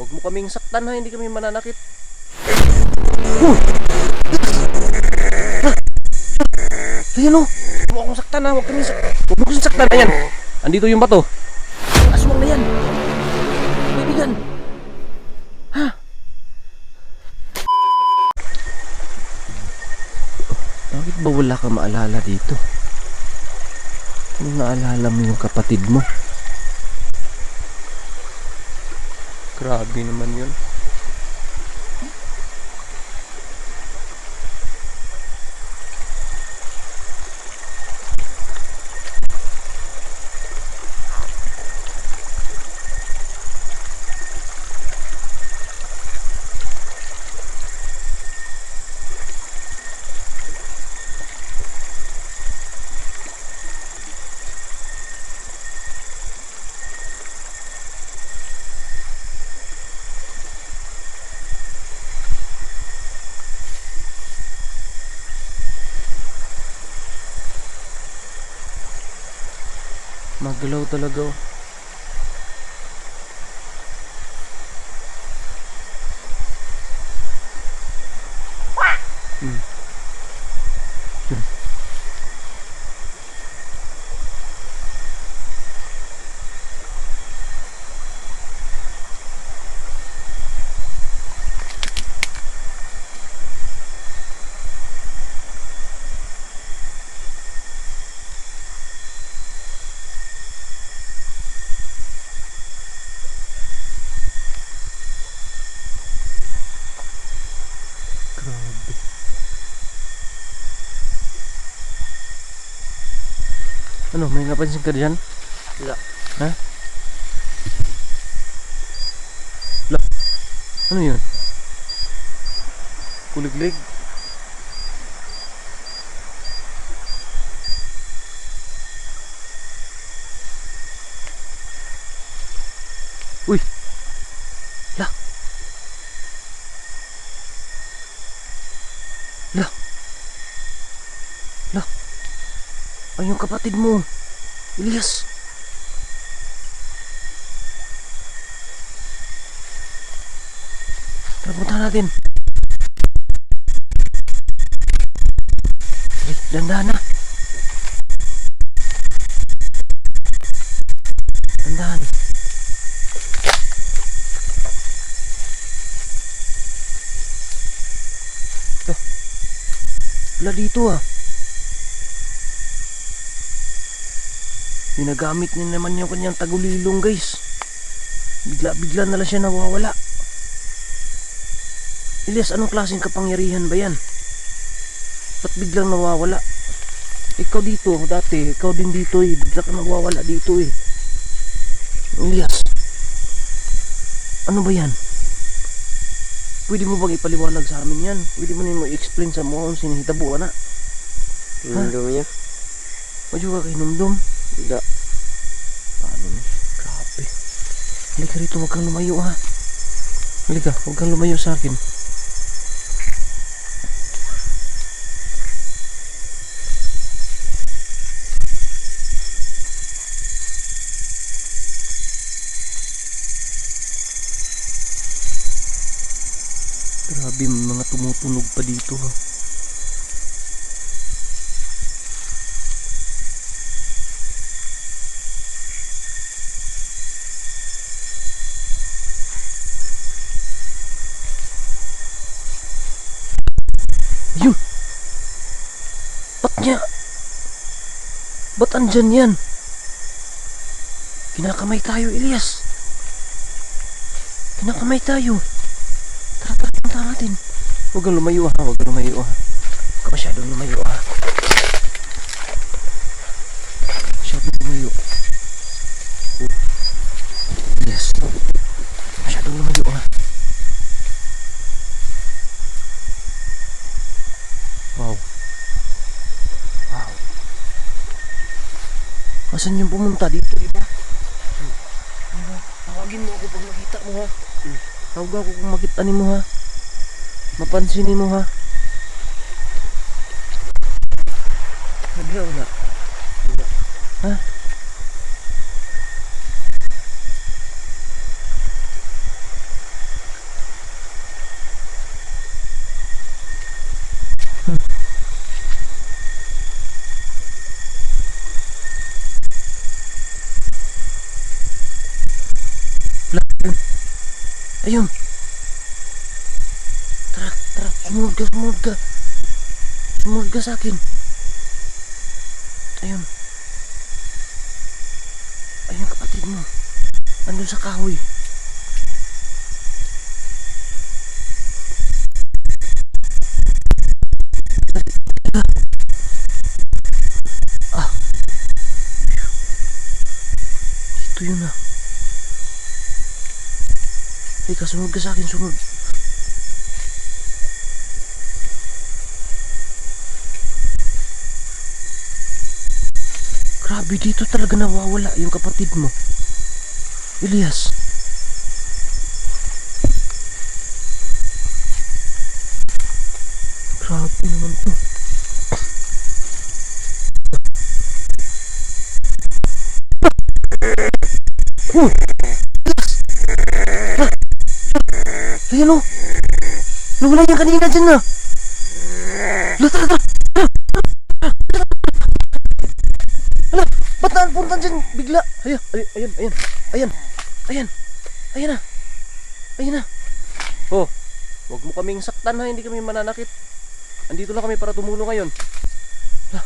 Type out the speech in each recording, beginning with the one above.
Huwag mo kaming saktan ha, hindi kami mananakit. Ayan o, huwag mo akong saktan ha, huwag mo akong saktan. Ayan, andito yung bato. Aswang na yan. Kaibigan. Ha? Bakit ba wala ka maalala dito? Kung naalala mo yung kapatid mo. Grabe naman yun. Magalaw talaga oh. Grabe. Ano, may napansin ka dyan? Wala. Ha? Wala. Ano yun? Kuliglig? Uy! La! La! La! Ay, yung kapatid mo! Elias! Tara, punta natin! Ay, dandahan na! Dandahan! Wala dito ah. Ginagamit niya naman yung kanyang tagulilong guys. Bigla-bigla na lang siya nawawala. Elias, anong klaseng kapangyarihan ba yan? Ba't biglang nawawala? Ikaw dito, dati, ikaw din dito eh. Bigla ka nawawala dito eh. Elias, ano ba yan? Pwede mo bang ipaliwanag sa amin yan? Pwede mo nimo i-explain sa mo kung sinihitabo na? Hinumdum niya? Medyo ka kinumdum? Wala. Paano ni? Grabe. Halika rito, huwag kang lumayo ha. Halika, huwag kang lumayo sa akin. Grabe, may mga tumutunog pa dito ha. Ayun! Ba't niya? Ba't andyan yan? Kinakamay tayo, Elias. Kinakamay tayo. Tara, punta natin. Huwag kang lumayo ha, huwag kang lumayo ha. Huwag ka masyadong lumayo ha. Masyadong lumayo. Oh. Yes. Masyadong lumayo ha. Wow. Wow. Asan yung pumunta dito, diba? Diba? Tawagin mo ako pag makita mo ha. Tawag ako kung makita ni mo ha. Mapansin mo ha. Wala, wala. Ha? Ayun. Tara, tara. Sumunod ka, sumunod ka. Sumunod ka sa akin. Ayun. Ayun kapatid mo. Andun sa kahoy. Ah. Ito yun ah. Teka, sunod ka sa akin, sunod. Grabe, dito talaga nawawala yung kapatid mo. Elias. Grabe naman to. Oh! Ayan o. Nawala niya kanina dyan na. Tara, tara. Hala, ba't napuntan dyan bigla? Ayan, ayan, ayan, ayan, ayan, ayan na. Ayan na. Oh, huwag mo kaming saktan ha, hindi kami mananakit. Andito lang kami para tumulong ngayon. Hala.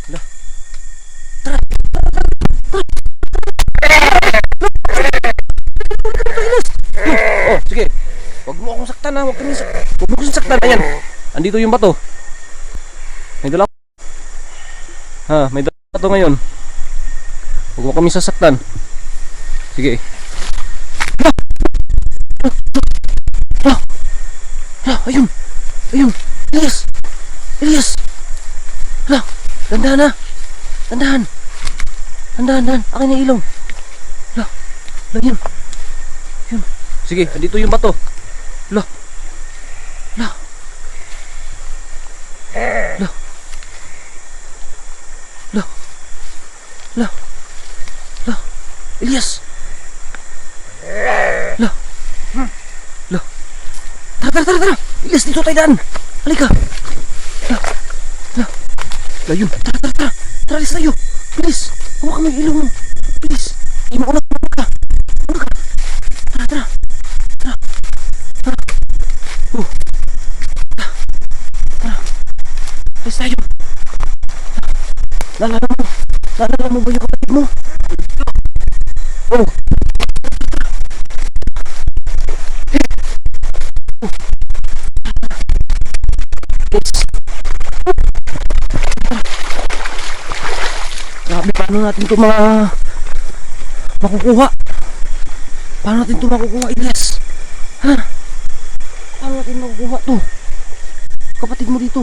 Hala. Tara. Oh, sige. Huwag mo akong saktan ha. Huwag mo akong saktan. Ayan. Andito yung bato. May dala. Ha, may dala bato ngayon. Huwag mo kami sasaktan. Sige. Ayun. Ayun. Elias. Elias. Hala. Dandahan na. Dandahan. Dandahan, dandahan. Akin na ilong. Hala. Hala yun. Yun. Sige, andito yung bato. Hala. Hala. Hala. Hala. Hala. Hala. Elias. Hala. Hala. Tara, tara, tara, tara. Elias, dito tayo daan. Halika. Hala. Hala. Hala yun. Tara, tara, tara. Tara, alis tayo. Bilis. Huwag ka may ilong mo. Bilis. Imauna ka. Imauna ka. Tara, tara. Tara. Tara. Tara. Tara. Alis tayo. Naalala mo. Naalala mo ba yung kapatid mo? Oh. Grabe, paano natin ito makukuha? Paano natin ito makukuha, Elias? Ha? Paano natin makukuha to? Kapatid mo dito.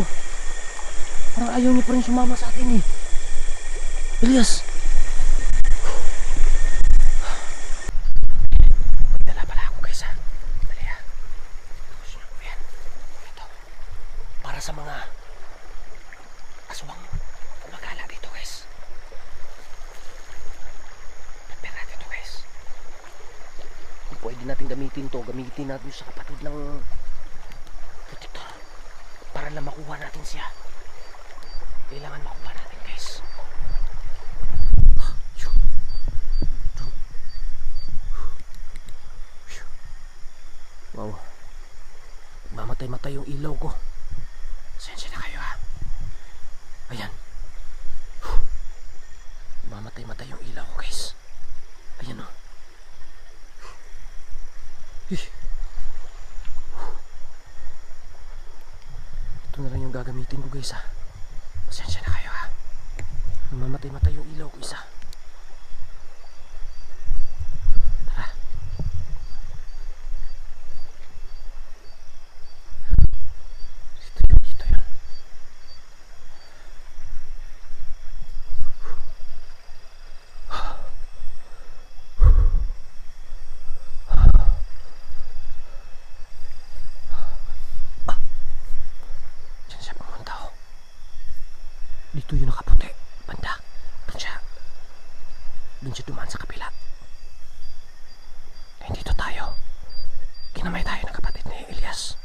Parang ayaw niya pa rin sumama sa atin eh. Elias. Dala pala ako guys ha. Dali ha. Ayan. Ito. Para sa mga aswang gumagala dito guys. Prepare natin ito guys. Kung pwede natin gamitin to, gamitin natin sa kapatid ng protector. Para lang makuha natin siya. Kailangan makuha natin guys. Wow. Mamatay-matay yung ilaw ko. Sensya na kayo ha. Ayan. Mamatay-matay yung ilaw ko guys. Ayan o. Ito na lang yung gagamitin ko guys ha. Pasensya na kayo ha. Mamatay-matay yung ilaw ko isa. Tara. Dito yun. Diyan siya pumunta oh. Dito yung nakaputi. Banda. Doon siya dumaan sa kapila. Ngayon dito tayo. Kinamay tayo ng kapatid ni Elias.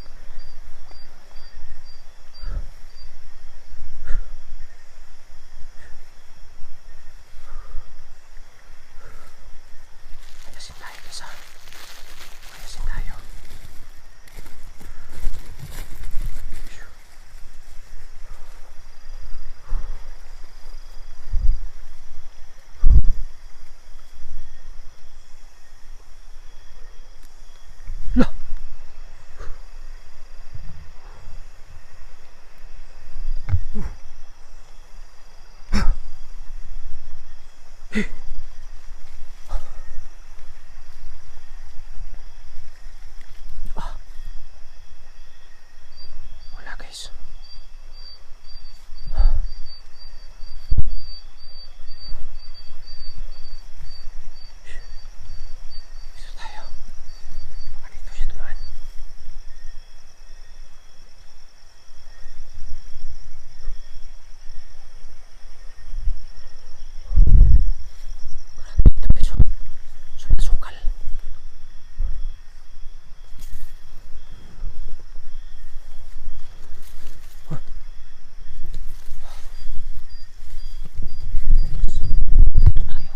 Ayasin tayo isa. Lah. Wala guys. Dito tayo. Baka dito siya dumaan. Dito guys. Sumasukal. Dito tayo.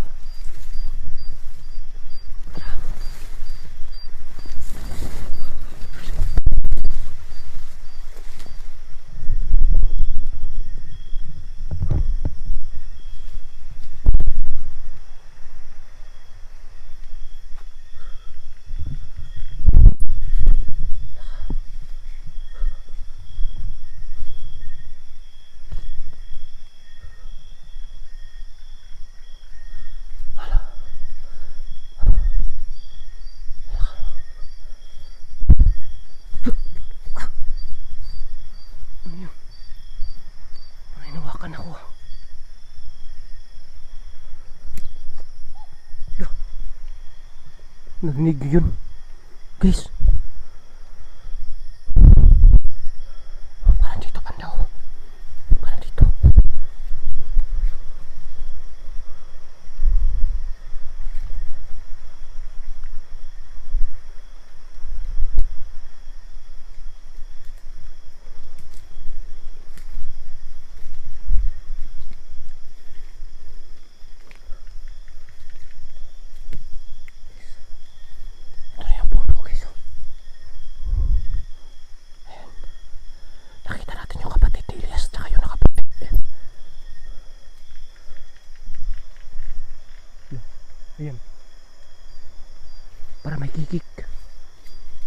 Ano yun? May nawakan ako. Lah. Narinig yun. Guys. Parang dito pandaw. Parang dito. Ito na yung puno guys. Ayan. Nakita natin yung kapatid ni Elias tsaka yung nakapatid. Ayan. Para may kikik.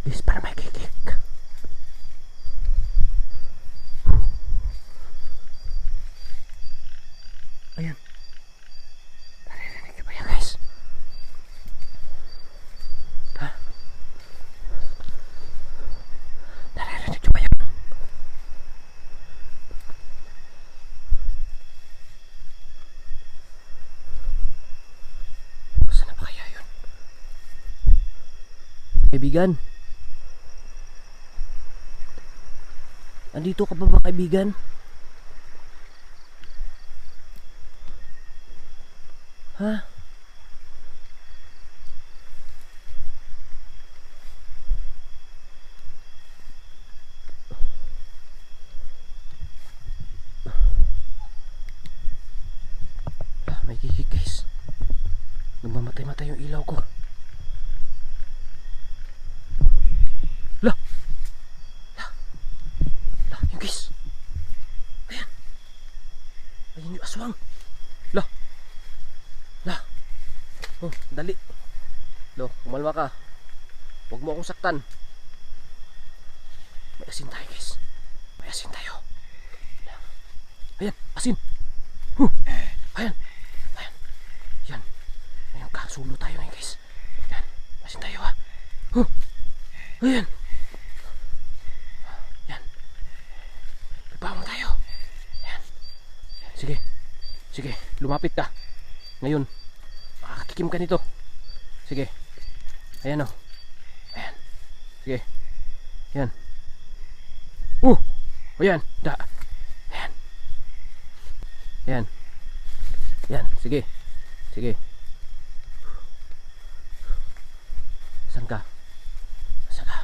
Guys, para may kikik. Ayan. Naririnig niyo ba yan guys? Ha? Naririnig niyo ba yan? Saan na ba kaya yun? Kaibigan? Andito ka ba ba kaibigan? Ha? May kikik guys. Nagmamatay-matay yung ilaw ko. Lah! Lah! Lah! Yung guys! Ayan! Ayan yung aswang! Lah! Lah! Oh, dali! Lo, umalma ka. Huwag mo akong saktan. May asin tayo guys. May asin tayo. Ayan! Asin! Ayan! Ayan! Yan! Ayan ka, sulo tayo ngayon guys. Yan! Asin tayo ha! Ayan! Yan! Pipawang tayo! Ayan! Sige! Sige! Lumapit ka! Ngayon! Makakakikim ka nito! Sige! Ayan o! Ayan! Sige! Ayan! Ayan! Da! Ayan! Ayan! Ayan! Sige! Sige! Saan ka? Saan ka?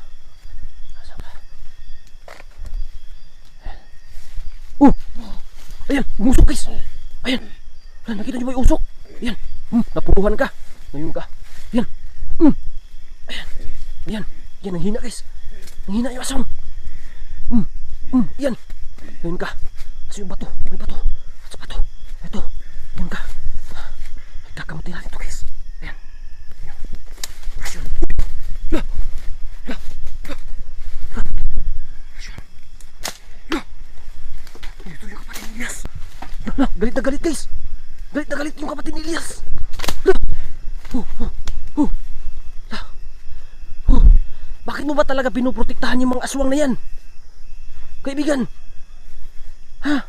Saan ka? Ayan! Ayan! Umusok guys! Ayan! Nakita niyo ba yung usok? Ayan! Napuruhan ka! Ngayon ka! Ayan! Ayan! Ayan! Ayan! Ang hina guys! Ang hina yung aswang! Ayan! Ngayon ka! Kasi yung bato! May bato! Sa bato! Ito! Ayan ka! Kakamutin natin ito guys! Ayan! Ayan! Ayan! Lah! Lah! yung kapatid ni Elias. Hala! Oh. Hala! Bakit mo ba talaga pinoprotektahan yung mga aswang na yan? Kaibigan! Ha?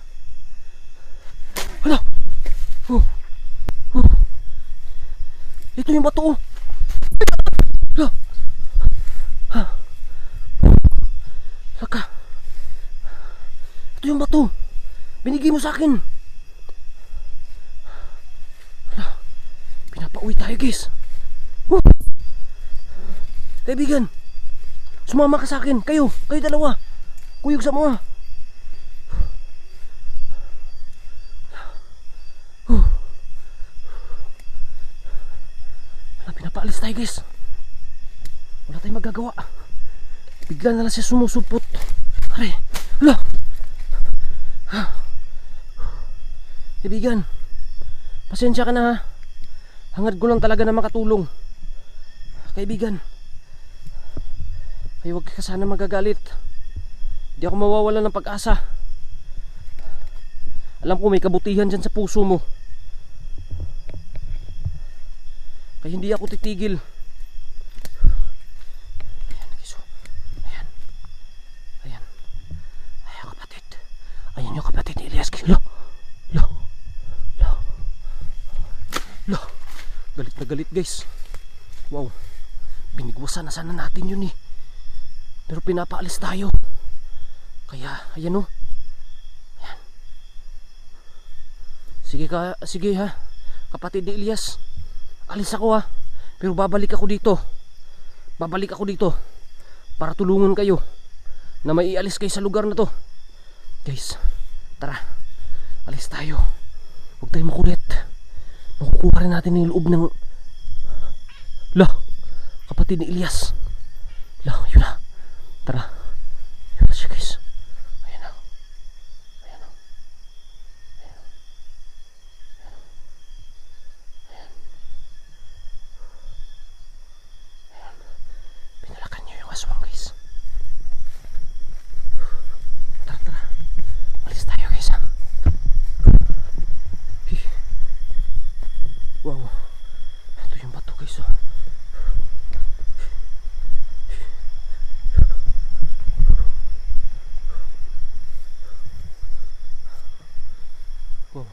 Hala! Ito yung bato oh. Hala! Ha? Saka. Ito yung bato. Binigay mo sa akin. Hala. Pinapauwi tayo guys. Kaibigan. Sumama ka sa akin. Kayo dalawa. Kuyog sa mga. Wala, pinapaalis tayo guys. Wala tayong magagawa. Bigla na lang siya sumusupot. Aray. Hala. Kaibigan, pasensya ka na ha. Hangad ko lang talaga na makatulong. Kaibigan, ay huwag ka sana magagalit. Hindi ako mawawala ng pag-asa. Alam ko may kabutihan dyan sa puso mo. Kaya hindi ako titigil. Ayan. Ayan. Ayan kapatid. Ayan yung kapatid ni Elias. Galit na galit guys. Wow. Binigwasan na sana natin yun eh. Pero pinapaalis tayo. Kaya ayan o. Ayan. Sige ha. Kapatid ni Elias. Alis ako ha. Pero babalik ako dito. Para tulungan kayo na maialis kayo sa lugar na to. Guys, tara. Alis tayo. Huwag tayong makulit. Makukuha rin natin yung loob ng kapatid ni Elias. Yun na. Tara. Yun na siya guys. Ayan na. Pinalakan niyo yung aswang guys. Tara. Alis tayo guys ha. Wow. Ito yung bato guys oh. Wow.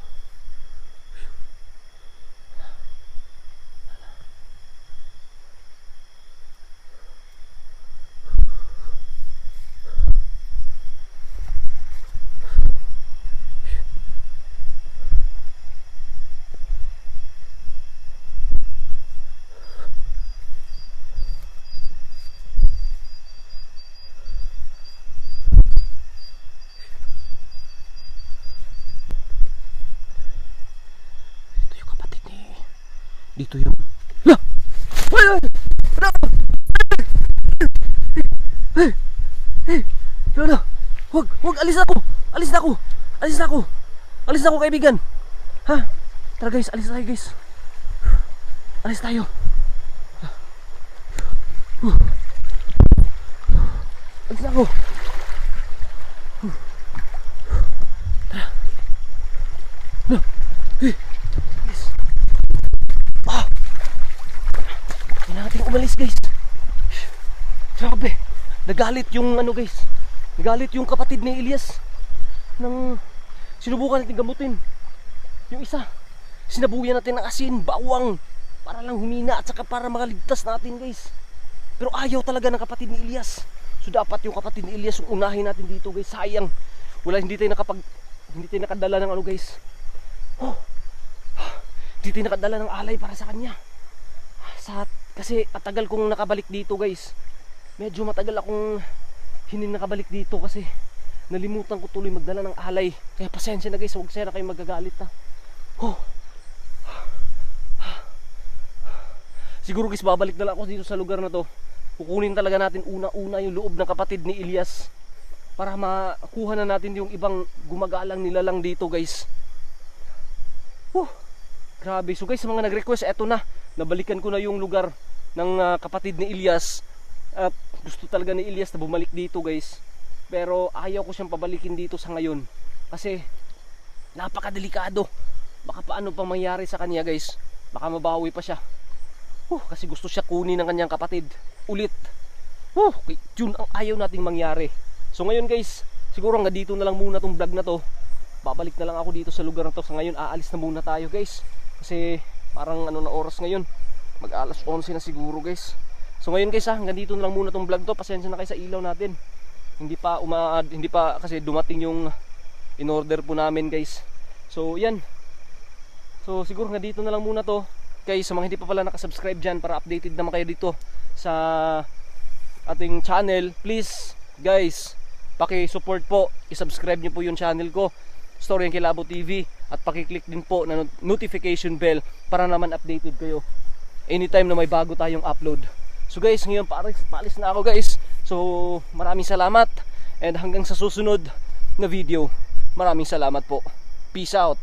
Dito yung Wag, alis na ako kaibigan. Ha? Tara guys, alis tayo guys. Alis tayo. Alis na ako. Tara. Nating umalis guys. Grabe. Nagalit yung guys. Nagalit yung kapatid ni Elias. Nang sinubukan natin gamutin. Yung isa, sinabuyan natin ng asin, bawang, para lang humina at saka para makaligtas natin guys. Pero ayaw talaga ng kapatid ni Elias. So dapat yung kapatid ni Elias yung unahin natin dito guys. Sayang. Hindi tayo nakadala ng guys. Hindi tayo nakadala ng alay para sa kanya. Kasi matagal kong nakabalik dito guys. Medyo matagal akong hindi nakabalik dito kasi nalimutan ko tuloy magdala ng alay. Kaya pasensya na guys, huwag sana kayo magagalit ha. Siguro guys, babalik na lang ako dito sa lugar na to. Kukunin talaga natin una-una yung loob ng kapatid ni Elias para makuha na natin yung ibang gumagalang nilalang dito guys. Grabe. So guys, sa mga nag-request, eto na. Nabalikan ko na yung lugar ng kapatid ni Elias. At gusto talaga ni Elias na bumalik dito guys. Pero ayaw ko siyang pabalikin dito sa ngayon. Kasi napakadelikado. baka paano pang mangyari sa kanya guys. Baka mabawi pa siya. Kasi gusto siya kunin ng kanyang kapatid ulit. Yun ang ayaw nating mangyari. So ngayon guys, siguro hanggang dito na lang muna tong vlog na to. Babalik na lang ako dito sa lugar na to. Sa ngayon aalis na muna tayo guys. Kasi parang ano na oras ngayon, mag alas 11 na siguro guys. So ngayon guys hanggang dito na lang muna tong vlog to. Pasensya na kayo sa ilaw natin. Hindi pa kasi dumating yung in order po namin guys. So yan. So siguro hanggang dito na lang muna to. Guys, sa mga hindi pa pala nakasubscribe dyan, para updated naman kayo dito sa ating channel, please guys, paki-support po, i-subscribe nyo po yung channel ko, Story ng Kilabo TV, at paki-click din po na notification bell para naman updated kayo anytime na may bago tayong upload. So guys, ngayon paalis na ako guys. So maraming salamat, and hanggang sa susunod na video, maraming salamat po. Peace out.